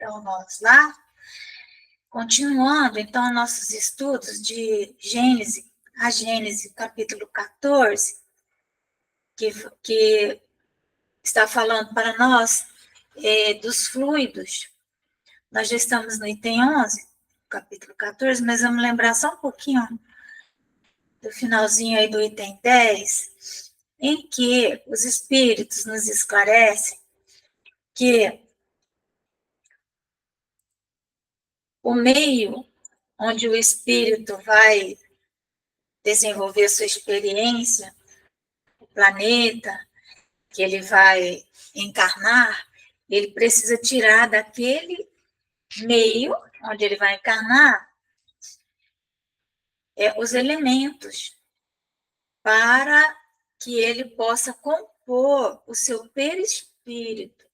Então, nós lá, continuando, então, nossos estudos de Gênesis, a Gênesis, capítulo 14, que está falando para nós dos fluidos. Nós já estamos no item 11, capítulo 14, mas vamos lembrar só um pouquinho do finalzinho aí do item 10, em que os espíritos nos esclarecem que o meio onde o espírito vai desenvolver sua experiência, o planeta que ele vai encarnar, ele precisa tirar daquele meio onde ele vai encarnar os elementos para que ele possa compor o seu perispírito,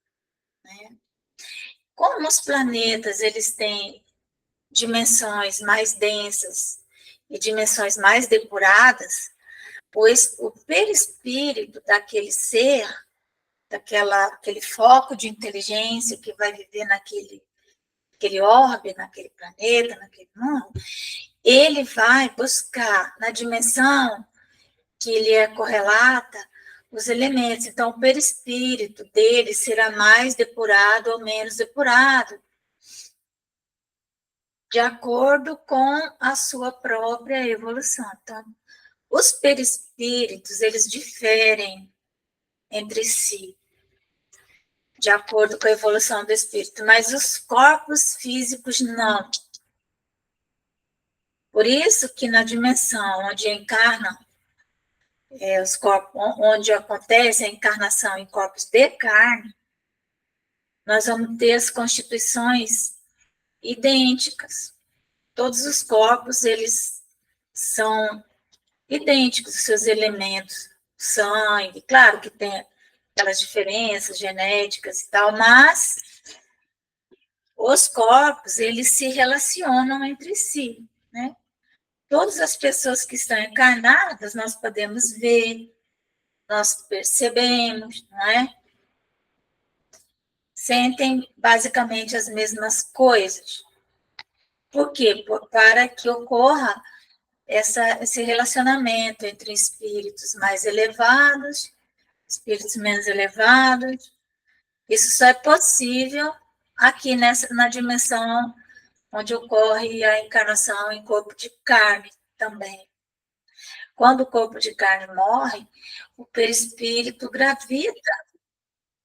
né? Como os planetas eles têm dimensões mais densas e dimensões mais depuradas, pois o perispírito daquele ser, aquele foco de inteligência que vai viver naquele orbe, naquele planeta, naquele mundo, ele vai buscar na dimensão que ele é correlata os elementos. Então, o perispírito dele será mais depurado ou menos depurado, de acordo com a sua própria evolução. Então, os perispíritos, eles diferem entre si, de acordo com a evolução do espírito, mas os corpos físicos não. Por isso que na dimensão onde encarnam os corpos, onde acontece a encarnação em corpos de carne, nós vamos ter as constituições idênticas. Todos os corpos, eles são idênticos, os seus elementos, sangue, claro que tem aquelas diferenças genéticas e tal, mas os corpos, eles se relacionam entre si, né? Todas as pessoas que estão encarnadas, nós podemos ver, nós percebemos, não é? Sentem basicamente as mesmas coisas. Por quê? Para que ocorra esse relacionamento entre espíritos mais elevados, espíritos menos elevados. Isso só é possível aqui na dimensão onde ocorre a encarnação em corpo de carne também. Quando o corpo de carne morre, o perispírito gravita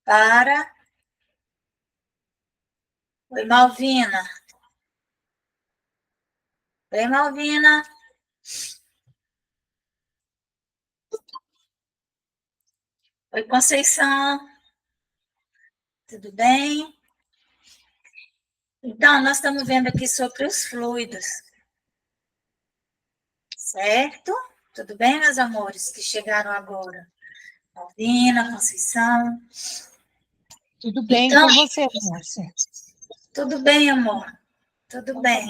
para... Oi, Malvina. Oi, Malvina. Oi, Conceição. Tudo bem? Então, nós estamos vendo aqui sobre os fluidos. Certo? Tudo bem, meus amores, que chegaram agora? Malvina, Conceição. Tudo bem então, com você, Márcia? Tudo bem, amor. Tudo bem.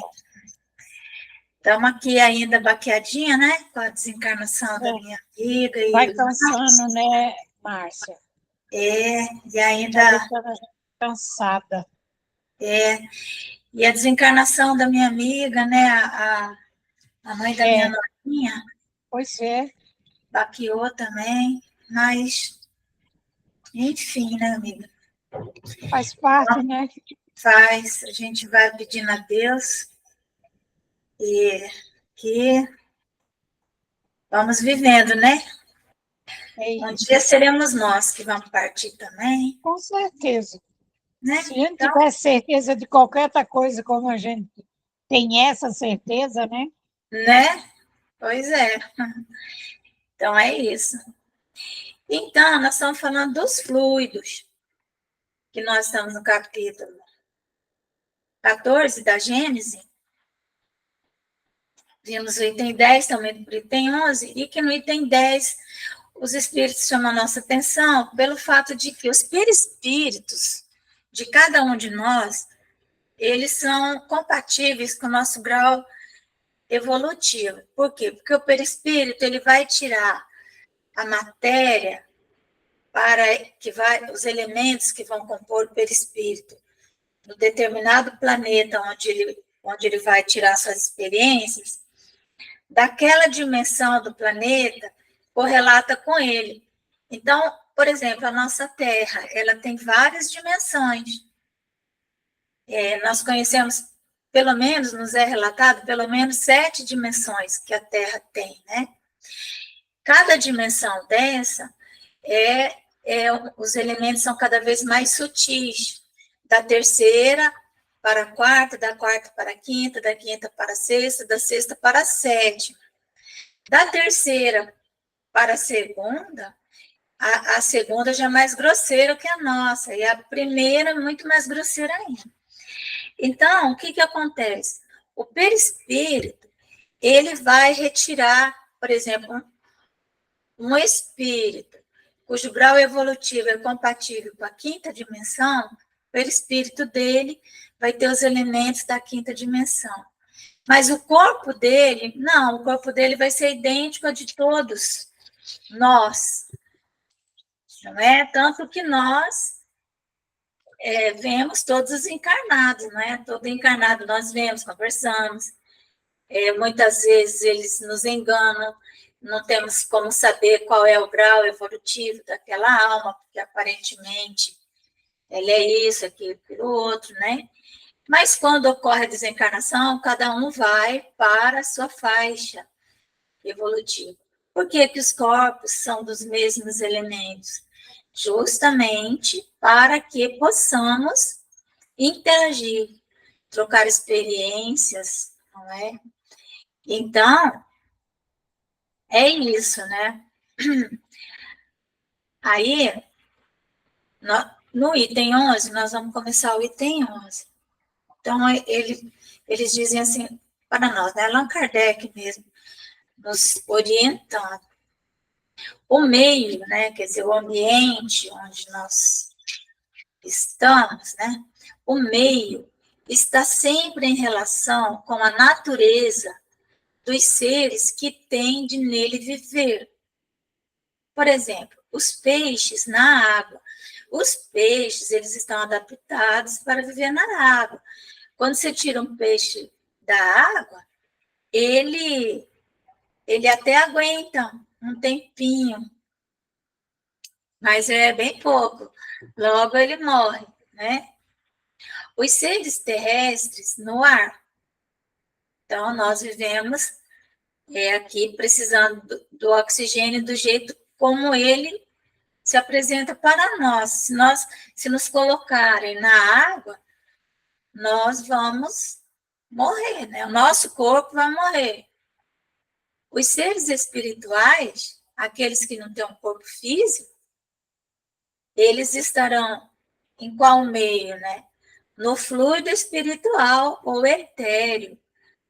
Estamos aqui ainda baqueadinha, né? Com a desencarnação da minha amiga. Vai cansando, né, Márcia? E ainda... cansada. E a desencarnação da minha amiga, né? A mãe da minha novinha. Pois é. Baqueou também, mas... Enfim, né, amiga? Faz parte, né? Faz. A gente vai pedindo a Deus e que vamos vivendo, né? Um dia seremos nós que vamos partir também. Com certeza. Né? Se a gente tiver certeza de qualquer outra coisa, como a gente tem essa certeza, né? Né? Pois é. Então, é isso. Então, nós estamos falando dos fluidos, que nós estamos no capítulo 14 da Gênese. Vimos o item 10, também para o item 11, e que no item 10 os espíritos chamam a nossa atenção pelo fato de que os perispíritos de cada um de nós, eles são compatíveis com o nosso grau evolutivo. Por quê? Porque o perispírito ele vai tirar a matéria para que os elementos que vão compor o perispírito no determinado planeta onde ele vai tirar suas experiências, daquela dimensão do planeta correlata com ele. Então, por exemplo, a nossa Terra, ela tem várias dimensões. Nós conhecemos, pelo menos, nos é relatado, pelo menos 7 dimensões que a Terra tem, né? Cada dimensão dessa, os elementos são cada vez mais sutis, da terceira para a quarta, da quarta para a quinta, da quinta para a sexta, da sexta para a sétima. Da terceira para a segunda, a segunda já é mais grosseira que a nossa, e a primeira muito mais grosseira ainda. Então, o que acontece? O perispírito, ele vai retirar, por exemplo, um espírito cujo grau evolutivo é compatível com a quinta dimensão, o perispírito dele vai ter os elementos da quinta dimensão. Mas o corpo dele, não, o corpo dele vai ser idêntico a de todos nós. Não é? Tanto que nós vemos todos os encarnados, não é? Todo encarnado nós vemos, conversamos. Muitas vezes eles nos enganam, não temos como saber qual é o grau evolutivo daquela alma, porque aparentemente ela é isso, aquilo, outro, né? Mas quando ocorre a desencarnação, cada um vai para a sua faixa evolutiva. Por que os corpos são dos mesmos elementos? Justamente para que possamos interagir, trocar experiências, não é? Então, é isso, né? Aí, no item 11, nós vamos começar o item 11. Então, eles dizem assim, para nós, né? Allan Kardec mesmo, nos orientando. O meio, né? Quer dizer, o ambiente onde nós estamos, né? O meio está sempre em relação com a natureza dos seres que têm de nele viver. Por exemplo, os peixes na água. Os peixes, eles estão adaptados para viver na água. Quando você tira um peixe da água, ele até aguenta um tempinho, mas é bem pouco. Logo ele morre, né? Os seres terrestres no ar. Então, nós vivemos aqui precisando do oxigênio do jeito como ele se apresenta para nós. Se nos colocarem na água, nós vamos morrer, né? O nosso corpo vai morrer. Os seres espirituais, aqueles que não têm um corpo físico, eles estarão em qual meio, né? No fluido espiritual ou etéreo,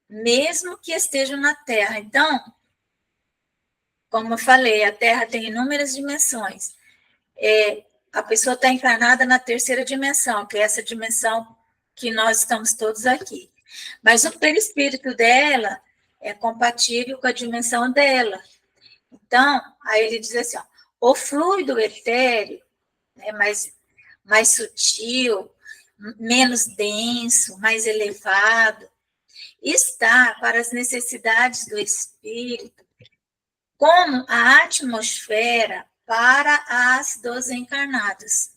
mesmo que estejam na Terra. Então, como eu falei, a Terra tem inúmeras dimensões. A pessoa está encarnada na terceira dimensão, que é essa dimensão que nós estamos todos aqui. Mas o perispírito dela é compatível com a dimensão dela. Então, aí ele diz assim, ó, o fluido etéreo, né, mais sutil, menos denso, mais elevado, está para as necessidades do espírito, como a atmosfera para as dos encarnados.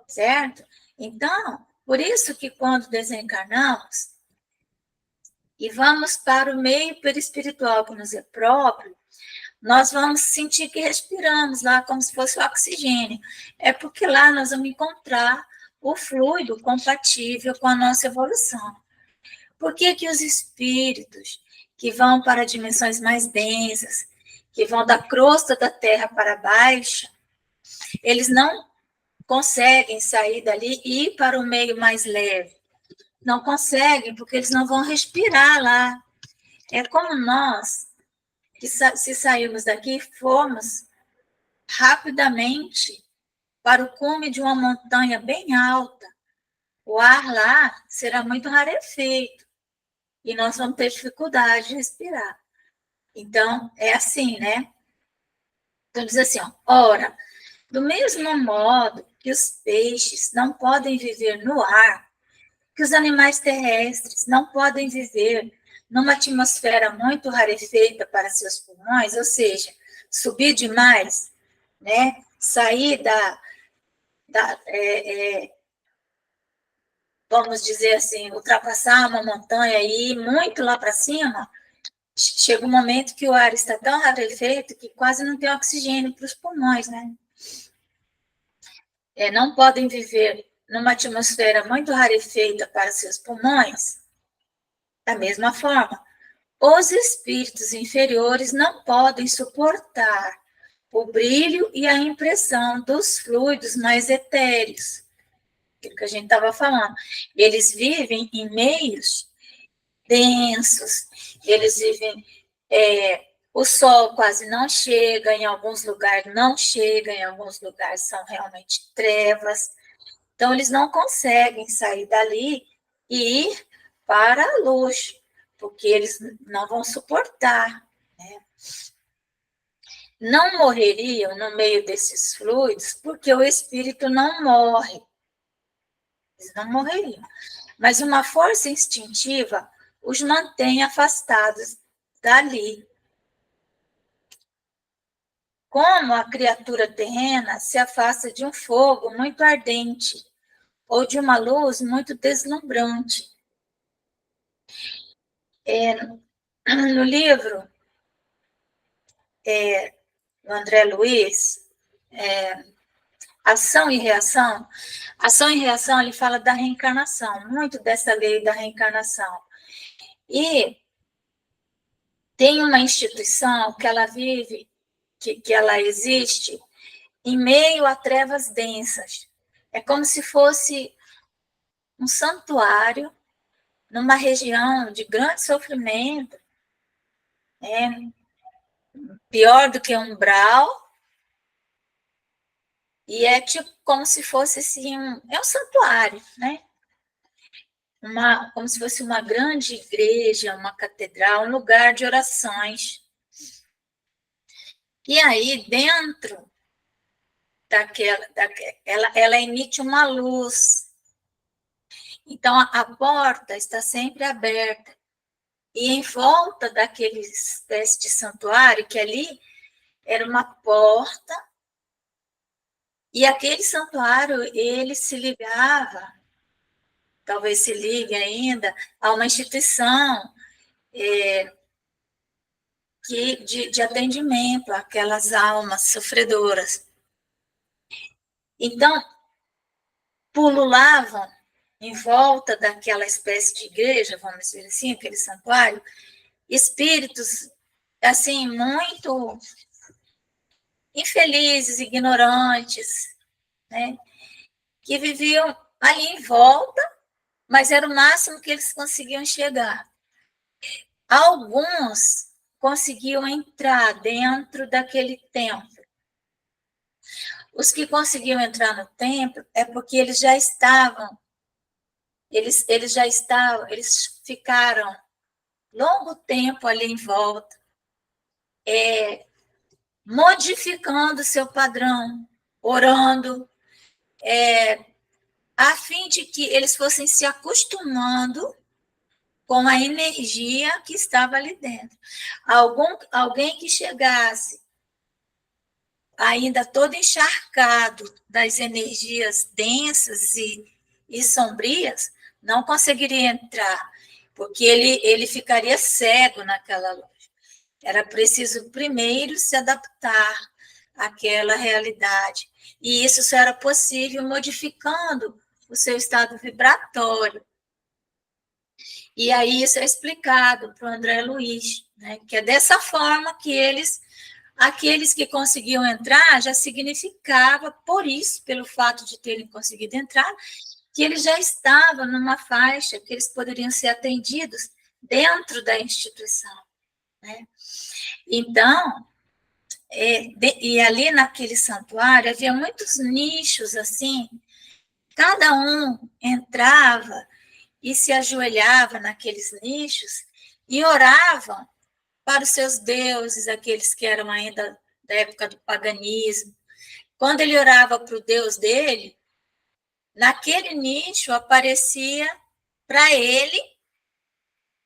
Certo? Então, por isso que quando desencarnamos e vamos para o meio perispiritual que nos é próprio, nós vamos sentir que respiramos lá como se fosse o oxigênio. É porque lá nós vamos encontrar o fluido compatível com a nossa evolução. Por que os espíritos que vão para dimensões mais densas, que vão da crosta da Terra para baixo, eles não conseguem sair dali e ir para o meio mais leve? Não conseguem, porque eles não vão respirar lá. É como nós, que se sairmos daqui, formos rapidamente para o cume de uma montanha bem alta. O ar lá será muito rarefeito e nós vamos ter dificuldade de respirar. Então, é assim, né? Então, diz assim, ó, ora, do mesmo modo que os peixes não podem viver no ar, que os animais terrestres não podem viver numa atmosfera muito rarefeita para seus pulmões, ou seja, subir demais, né? Sair vamos dizer assim, ultrapassar uma montanha e ir muito lá para cima, chega um momento que o ar está tão rarefeito que quase não tem oxigênio para os pulmões, né? Não podem viver numa atmosfera muito rarefeita para seus pulmões. Da mesma forma, os espíritos inferiores não podem suportar o brilho e a impressão dos fluidos mais etéreos, aquilo que a gente estava falando. Eles vivem em meios densos, eles vivem. O sol quase não chega, em alguns lugares não chega, em alguns lugares são realmente trevas. Então, eles não conseguem sair dali e ir para a luz, porque eles não vão suportar. Né? Não morreriam no meio desses fluidos, porque o espírito não morre. Eles não morreriam. Mas uma força instintiva os mantém afastados dali. Como a criatura terrena se afasta de um fogo muito ardente ou de uma luz muito deslumbrante. No livro do André Luiz, Ação e Reação, ele fala da reencarnação, muito dessa lei da reencarnação. E tem uma instituição que ela vive, que ela existe em meio a trevas densas. É como se fosse um santuário numa região de grande sofrimento, pior do que um umbral, e é tipo como se fosse assim, um santuário, né? Como se fosse uma grande igreja, uma catedral, um lugar de orações. E aí, dentro ela emite uma luz. Então, a porta está sempre aberta. E em volta daquele espécie de santuário, que ali era uma porta, e aquele santuário, ele se ligava, talvez se ligue ainda, a uma instituição de atendimento àquelas almas sofredoras. Então, pululavam em volta daquela espécie de igreja, vamos dizer assim, aquele santuário, espíritos, assim, muito infelizes, ignorantes, né? Que viviam ali em volta, mas era o máximo que eles conseguiam chegar. Alguns conseguiam entrar dentro daquele templo. Os que conseguiam entrar no templo é porque eles já estavam, eles ficaram longo tempo ali em volta, modificando seu padrão, orando, a fim de que eles fossem se acostumando com a energia que estava ali dentro. Alguém que chegasse ainda todo encharcado das energias densas e sombrias, não conseguiria entrar, porque ele ficaria cego naquela luz. Era preciso primeiro se adaptar àquela realidade. E isso só era possível modificando o seu estado vibratório. E aí isso é explicado para o André Luiz, né? Que é dessa forma que aqueles que conseguiam entrar, já significava, por isso, pelo fato de terem conseguido entrar, que eles já estavam numa faixa que eles poderiam ser atendidos dentro da instituição. Né? Então, e ali naquele santuário havia muitos nichos assim, cada um entrava e se ajoelhava naqueles nichos e oravam para os seus deuses, aqueles que eram ainda da época do paganismo, Quando ele orava para o Deus dele, naquele nicho aparecia para ele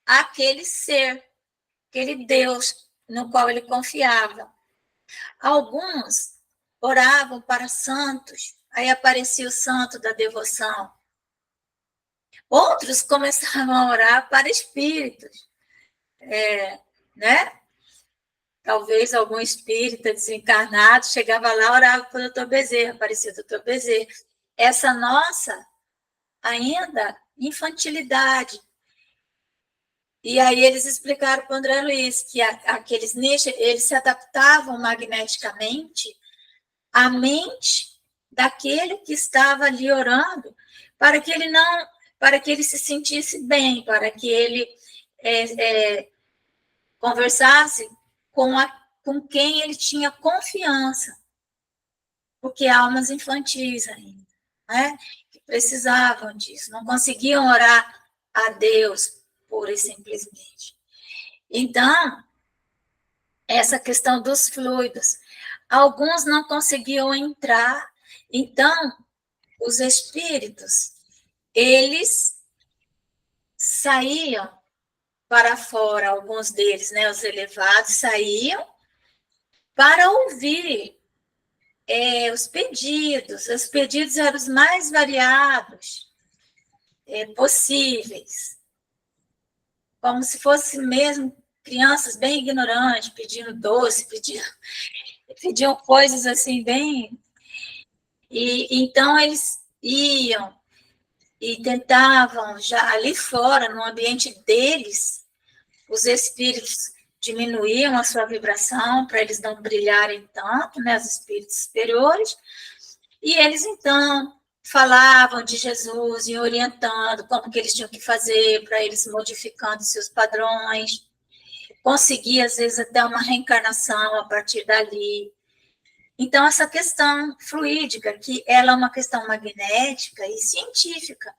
aquele ser, aquele Deus no qual ele confiava. Alguns oravam para santos, aí aparecia o santo da devoção. Outros começavam a orar para espíritos, né? Talvez algum espírita desencarnado chegava lá, orava para o doutor Bezerra, aparecia o doutor Bezerra. Essa nossa, ainda, infantilidade. E aí eles explicaram para o André Luiz que aqueles nichos, eles se adaptavam magneticamente à mente daquele que estava ali orando, para que ele se sentisse bem, para que ele conversasse com quem ele tinha confiança, porque almas infantis ainda, né? Que precisavam disso, não conseguiam orar a Deus pura e simplesmente. Então, essa questão dos fluidos, alguns não conseguiam entrar, então, os espíritos, eles saíam para fora, alguns deles, né, os elevados, saíam para ouvir os pedidos eram os mais variados possíveis, como se fosse mesmo crianças bem ignorantes, pedindo doce, pediam coisas assim bem... E então eles iam e tentavam, já ali fora, no ambiente deles, os espíritos diminuíam a sua vibração para eles não brilharem tanto, né, os espíritos superiores, e eles então falavam de Jesus e orientando como que eles tinham que fazer para eles modificando seus padrões, conseguir às vezes até uma reencarnação a partir dali. Então, essa questão fluídica, que ela é uma questão magnética e científica,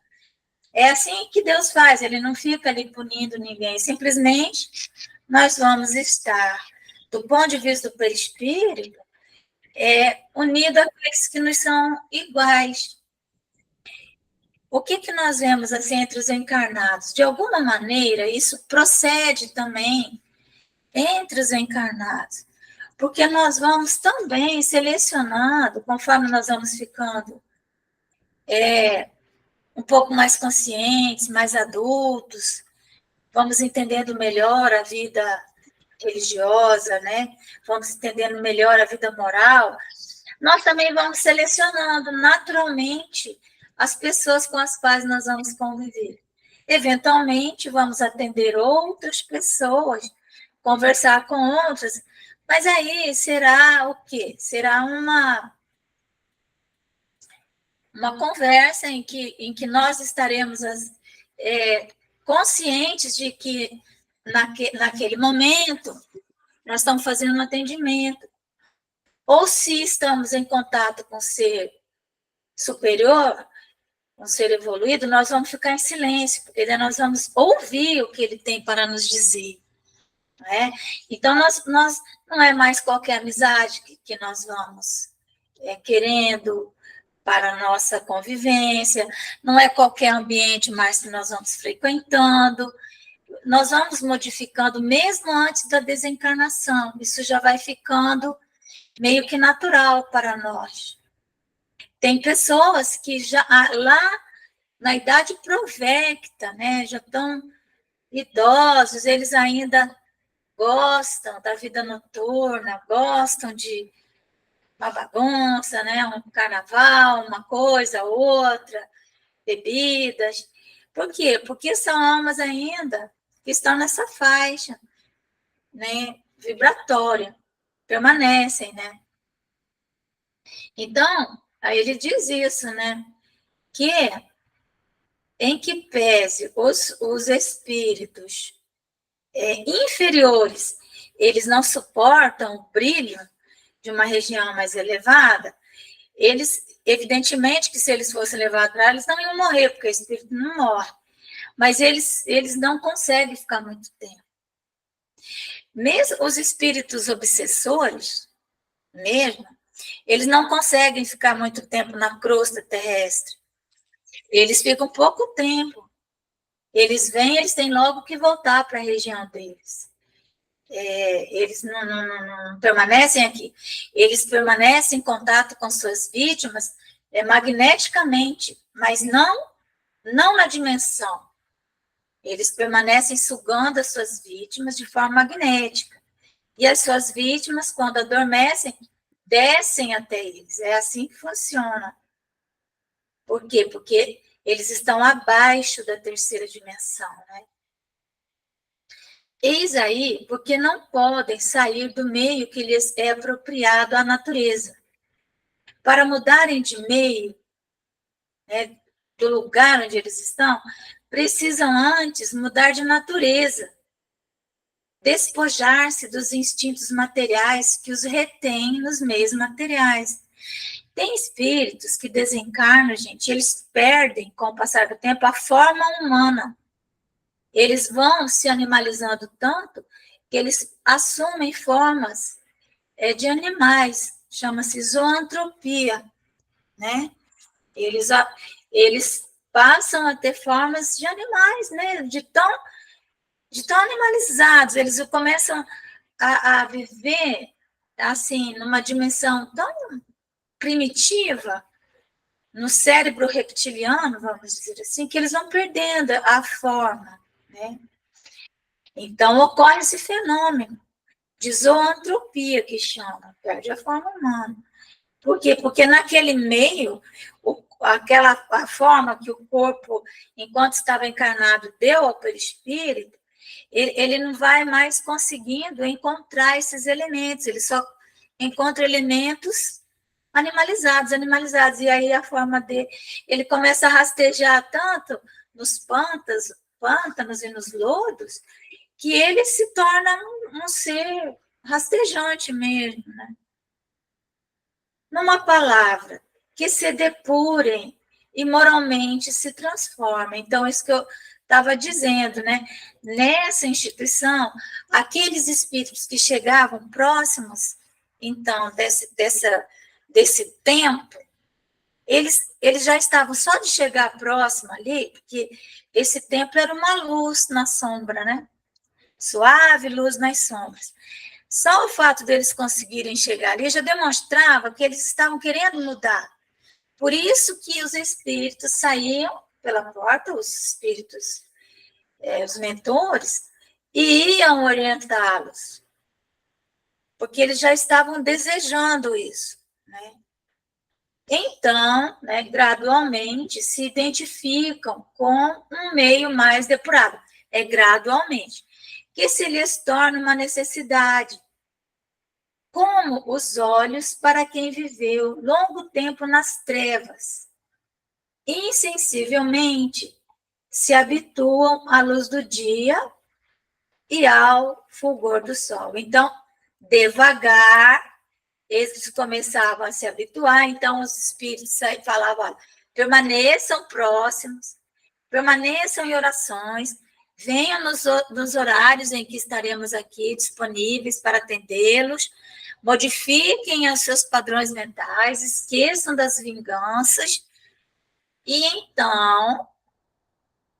é assim que Deus faz, ele não fica ali punindo ninguém, simplesmente nós vamos estar, do ponto de vista do perispírito, unido àqueles que nos são iguais. O que nós vemos assim entre os encarnados? De alguma maneira, isso procede também entre os encarnados, porque nós vamos também selecionando, conforme nós vamos ficando um pouco mais conscientes, mais adultos, vamos entendendo melhor a vida religiosa, né? Vamos entendendo melhor a vida moral, nós também vamos selecionando naturalmente as pessoas com as quais nós vamos conviver. Eventualmente, vamos atender outras pessoas, conversar com outras, mas aí será o quê? Será uma conversa em que nós estaremos conscientes de que naquele momento nós estamos fazendo um atendimento. Ou se estamos em contato com um ser superior, um ser evoluído, nós vamos ficar em silêncio, porque daí nós vamos ouvir o que ele tem para nos dizer. Né? Então, nós não é mais qualquer amizade que nós vamos querendo para a nossa convivência, não é qualquer ambiente mais que nós vamos frequentando, nós vamos modificando mesmo antes da desencarnação, isso já vai ficando meio que natural para nós. Tem pessoas que já lá na idade provecta, né, já estão idosos, eles ainda gostam da vida noturna, gostam de uma bagunça, né, um carnaval, uma coisa, outra, bebidas. Por quê? Porque são almas ainda que estão nessa faixa, né, vibratória, permanecem, né? Então, aí ele diz isso, né? Que em que pese os espíritos inferiores, eles não suportam o brilho de uma região mais elevada, eles, evidentemente que se eles fossem levados para lá, eles não iam morrer, porque o espírito não morre. Mas eles não conseguem ficar muito tempo. Mesmo os espíritos obsessores, mesmo, Eles não conseguem ficar muito tempo na crosta terrestre. Eles ficam pouco tempo. Eles vêm, eles têm logo que voltar para a região deles. Eles não permanecem aqui. Eles permanecem em contato com suas vítimas magneticamente, mas não na dimensão. Eles permanecem sugando as suas vítimas de forma magnética. E as suas vítimas, quando adormecem, descem até eles. É assim que funciona. Por quê? Porque eles estão abaixo da terceira dimensão, né? Eis aí porque não podem sair do meio que lhes é apropriado à natureza. Para mudarem de meio, né, do lugar onde eles estão, precisam antes mudar de natureza, despojar-se dos instintos materiais que os retêm nos meios materiais. Tem espíritos que desencarnam, gente, eles perdem, com o passar do tempo, a forma humana. Eles vão se animalizando tanto que eles assumem formas de animais, chama-se zoantropia, né? Eles passam a ter formas de animais, né? De tão animalizados, eles começam a viver, assim, numa dimensão tão primitiva, no cérebro reptiliano, vamos dizer assim, que eles vão perdendo a forma, né? Então, ocorre esse fenômeno de zoantropia, que chama, perde a forma humana. Por quê? Porque naquele meio, a forma que o corpo, enquanto estava encarnado, deu ao perispírito, ele não vai mais conseguindo encontrar esses elementos, ele só encontra elementos animalizados, e aí a forma dele, ele começa a rastejar tanto nos pântanos e nos lodos, que ele se torna um ser rastejante mesmo, né? Numa palavra, que se depurem e moralmente se transformem. Então, isso que eu estava dizendo, né? Nessa instituição, aqueles espíritos que chegavam próximos, então, desse tempo, eles já estavam só de chegar próximo ali, porque esse templo era uma luz na sombra, né? Suave luz nas sombras. Só o fato deles conseguirem chegar ali já demonstrava que eles estavam querendo mudar. Por isso que os espíritos saíam pela porta, os espíritos, os mentores, e iam orientá-los, porque eles já estavam desejando isso, né? Então, né, gradualmente se identificam com um meio mais depurado. É gradualmente, que se lhes torna uma necessidade, como os olhos para quem viveu longo tempo nas trevas. Insensivelmente se habituam à luz do dia e ao fulgor do sol. Então, devagar, eles começavam a se habituar, então os espíritos falavam, olha, permaneçam próximos, permaneçam em orações, venham nos horários em que estaremos aqui disponíveis para atendê-los, modifiquem os seus padrões mentais, esqueçam das vinganças, e então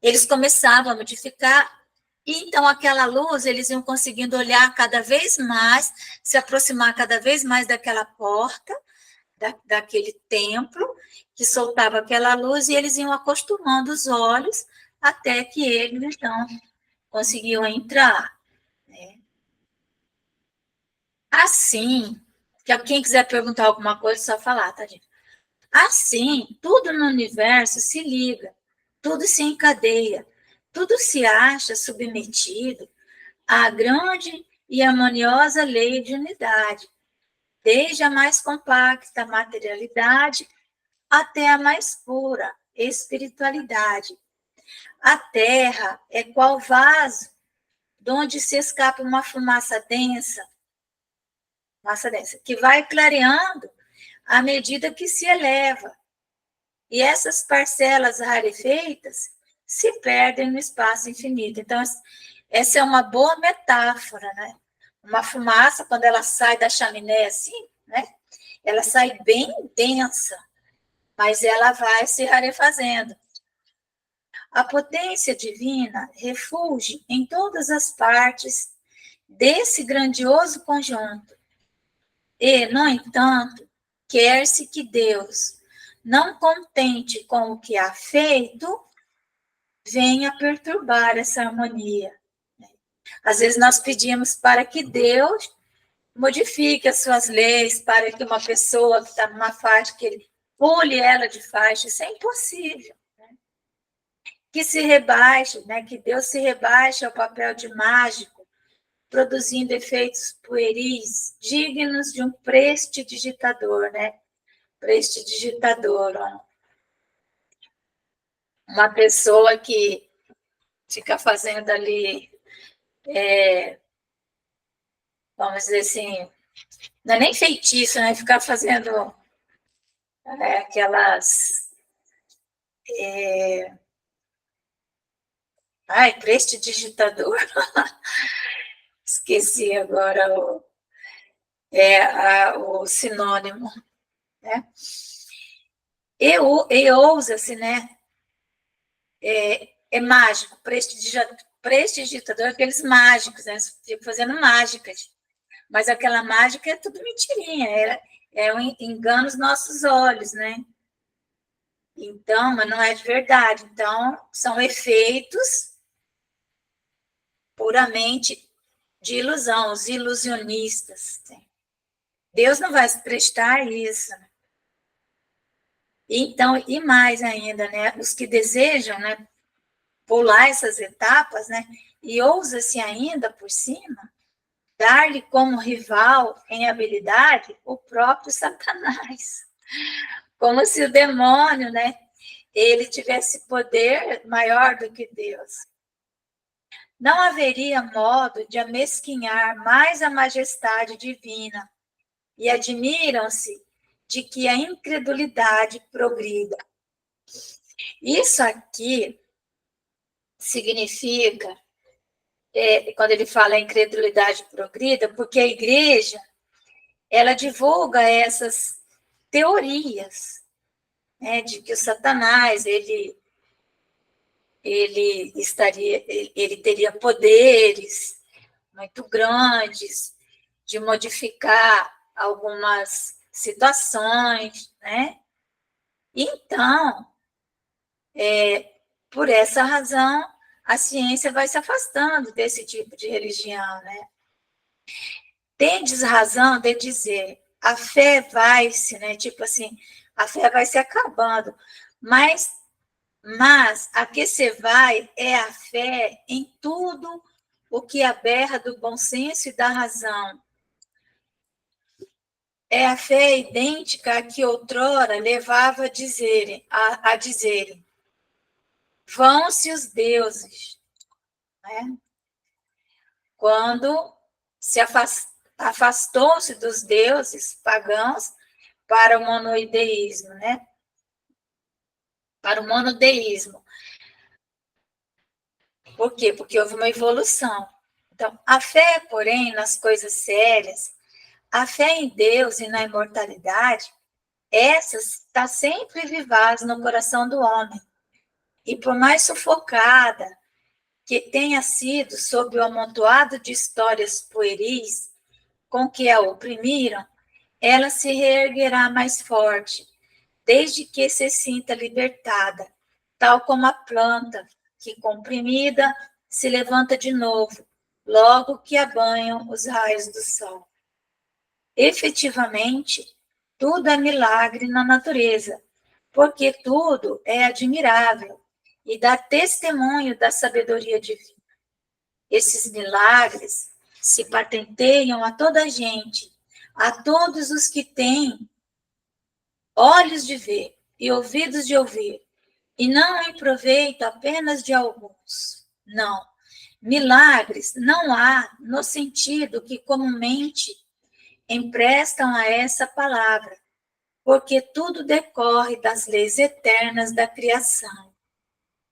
eles começavam a modificar, e então aquela luz, eles iam conseguindo olhar cada vez mais, se aproximar cada vez mais daquela porta, daquele templo, que soltava aquela luz, e eles iam acostumando os olhos, até que eles, então, conseguiam entrar, né? Assim, que quem quiser perguntar alguma coisa, é só falar, tá, gente? Assim, tudo no universo se liga, tudo se encadeia, tudo se acha submetido à grande e harmoniosa lei de unidade, desde a mais compacta materialidade até a mais pura espiritualidade. A terra é qual vaso de onde se escapa uma fumaça densa, que vai clareando à medida que se eleva. E essas parcelas rarefeitas se perdem no espaço infinito. Então, essa é uma boa metáfora, né? Uma fumaça, quando ela sai da chaminé assim, né? ela sai bem densa, mas ela vai se rarefazendo. A potência divina refulge em todas as partes desse grandioso conjunto. E, no entanto, quer-se que Deus, não contente com o que há feito, venha perturbar essa harmonia. Às vezes nós pedimos para que Deus modifique as suas leis, para que uma pessoa que está numa faixa, que ele pule ela de faixa. Isso é impossível. Que se rebaixe, né? Que Deus se rebaixe ao papel de mágico, produzindo efeitos pueris, dignos de um prestidigitador, né? Prestidigitador, ó. Uma pessoa que fica fazendo ali, vamos dizer assim, não é nem feitiço, né? Ficar fazendo aquelas. Prestidigitador. Esqueci agora o sinônimo. Né? E ousa-se, né? É mágico, prestidigitador, aqueles mágicos, né? Ficam fazendo mágicas. Mas aquela mágica é tudo mentirinha, é um engano os nossos olhos, né? Então, mas não é de verdade. Então, são efeitos puramente de ilusão, os ilusionistas. Deus não vai se prestar a isso. Então, e mais ainda, né? Os que desejam, né, pular essas etapas, né? E ousa-se ainda por cima dar-lhe como rival em habilidade o próprio Satanás. Como se o demônio, né, ele tivesse poder maior do que Deus. Não haveria modo de amesquinhar mais a majestade divina, e admiram-se de que a incredulidade progrida. Isso aqui significa, quando ele fala incredulidade progrida, porque a igreja, ela divulga essas teorias, né, de que o Satanás, ele teria poderes muito grandes de modificar algumas situações, né? Então, por essa razão, a ciência vai se afastando desse tipo de religião, né? Tendes razão de dizer, a fé vai-se, né? Tipo assim, a fé vai se acabando, mas a que se vai é a fé em tudo o que aberra do bom senso e da razão. É a fé idêntica a que outrora levava a dizerem, vão-se os deuses, né? Quando se afastou-se dos deuses pagãos para o monoideísmo, né? Para o monodeísmo. Por quê? Porque houve uma evolução. Então, a fé, porém, nas coisas sérias, a fé em Deus e na imortalidade, essa está sempre vivaz no coração do homem. E por mais sufocada que tenha sido sob o amontoado de histórias pueris com que a oprimiram, ela se reerguerá mais forte, desde que se sinta libertada, tal como a planta que, comprimida, se levanta de novo, logo que a banham os raios do sol. Efetivamente, tudo é milagre na natureza, porque tudo é admirável e dá testemunho da sabedoria divina. Esses milagres se patenteiam a toda a gente, a todos os que têm olhos de ver e ouvidos de ouvir, e não em proveito apenas de alguns. Não. Milagres não há no sentido que comumente emprestam a essa palavra, porque tudo decorre das leis eternas da criação.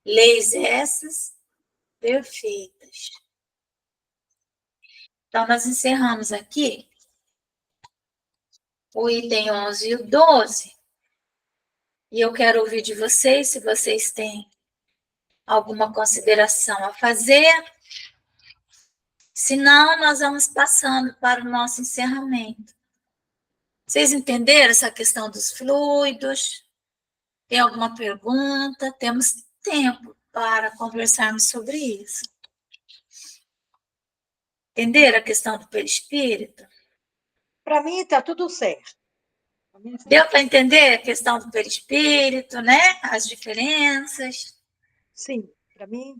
Leis essas perfeitas. Então, nós encerramos aqui o item 11 e o 12. E eu quero ouvir de vocês, se vocês têm alguma consideração a fazer. Senão, nós vamos passando para o nosso encerramento. Vocês entenderam essa questão dos fluidos? Tem alguma pergunta? Temos tempo para conversarmos sobre isso. Entenderam a questão do perispírito? Para mim está tudo certo. Deu para entender a questão do perispírito, né? As diferenças? Sim, para mim,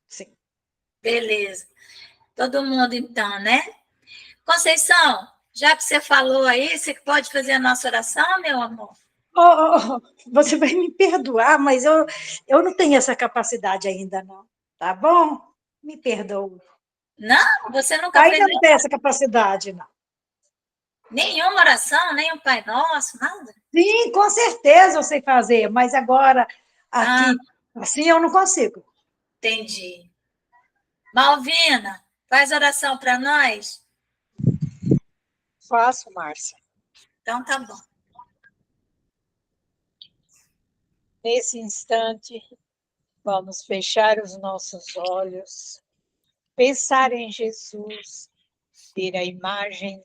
sim. Beleza. Todo mundo, então, né? Conceição, já que você falou aí, você pode fazer a nossa oração, meu amor? Você vai me perdoar, mas eu não tenho essa capacidade ainda, não. Tá bom? Me perdoa. Não? Você nunca fez Ainda não tenho essa capacidade, não. nenhuma oração, nem um Pai Nosso, nada? Sim, com certeza eu sei fazer, mas agora, aqui, assim, eu não consigo. Entendi. Malvina, faz oração para nós? Faço, Márcia. Então tá bom. Nesse instante, vamos fechar os nossos olhos, pensar em Jesus, ter a imagem